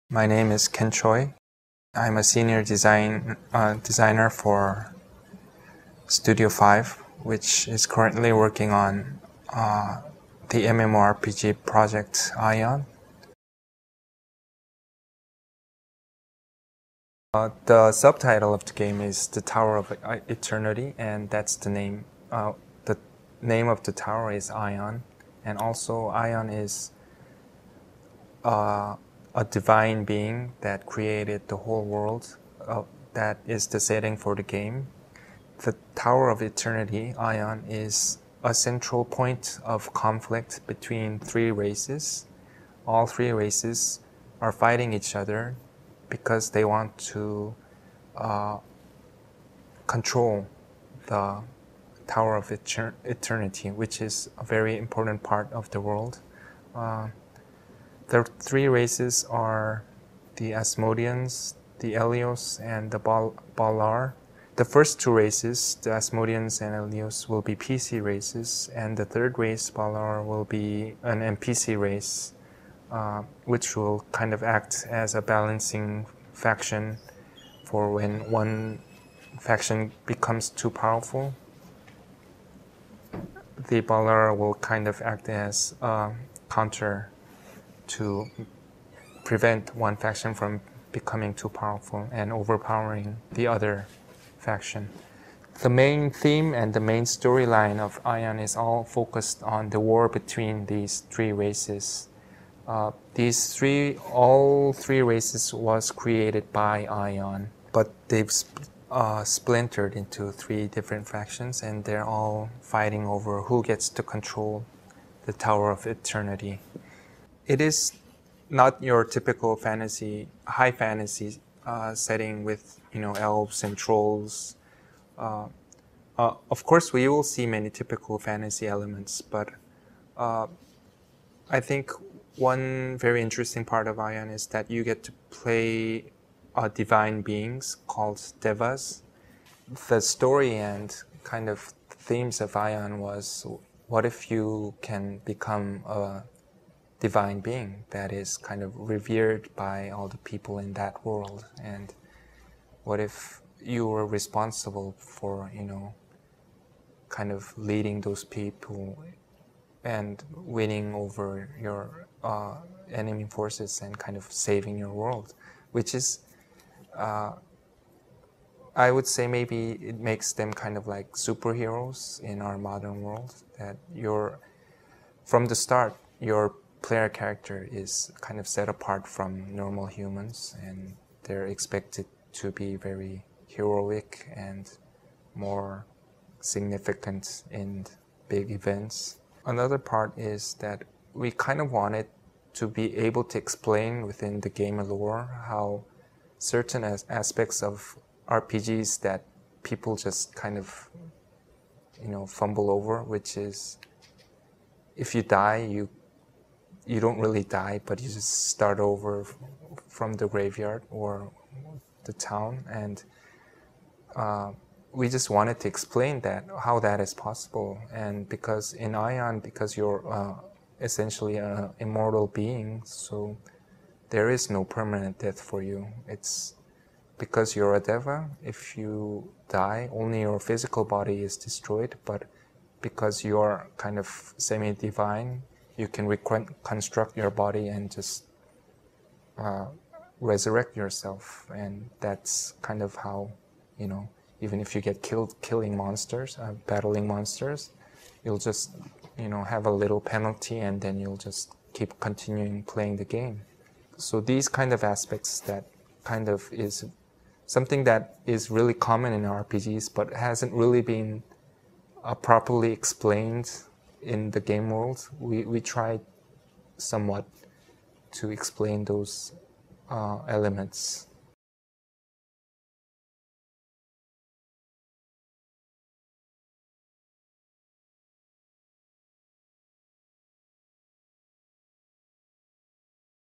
My name is Choi. I'm a senior designer for Studio 5, which is currently working on the MMORPG project Aion. The subtitle of the game is The Tower of Eternity, and that's the name. The name of the tower is Aion, and also Aion is a divine being that created the whole world. That is the setting for the game. The Tower of Eternity, Aion, is a central point of conflict between three races. All three races are fighting each other because they want to control the Tower of Eternity, which is a very important part of the world. The three races are the Asmodeans, the Elios, and the Balar. The first two races, the Asmodeans and Elios, will be PC races, and the third race, Balar, will be an NPC race, which will kind of act as a balancing faction for when one faction becomes too powerful. The Balar will kind of act as a counter to prevent one faction from becoming too powerful and overpowering the other faction. The main theme and the main storyline of Aion is all focused on the war between these three races. All three races was created by Aion, but they've splintered into three different factions, and they're all fighting over who gets to control the Tower of Eternity. It is not your typical high fantasy setting with elves and trolls. Of course, we will see many typical fantasy elements, but I think one very interesting part of Aion is that you get to play divine beings called devas. The story and kind of themes of Aion was, what if you can become a divine being that is kind of revered by all the people in that world, and what if you were responsible for kind of leading those people and winning over your enemy forces and kind of saving your world, which is I would say maybe it makes them kind of like superheroes in our modern world, that from the start your player character is kind of set apart from normal humans, and they're expected to be very heroic and more significant in big events. Another part is that we kind of wanted to be able to explain within the game lore how certain aspects of RPGs that people just kind of fumble over, which is if you die, you don't really die, but you just start over from the graveyard or the town. And we just wanted to explain how that is possible. And because in Aion, because you're essentially an immortal being, so there is no permanent death for you. It's because you're a deva, if you die, only your physical body is destroyed, but because you're kind of semi-divine, you can reconstruct your body and just resurrect yourself. And that's kind of how, even if you get killed killing monsters, battling monsters, you'll just, have a little penalty, and then you'll just keep continuing playing the game. So these kind of aspects that kind of is something that is really common in RPGs, but hasn't really been properly explained in the game world. We tried somewhat to explain those elements.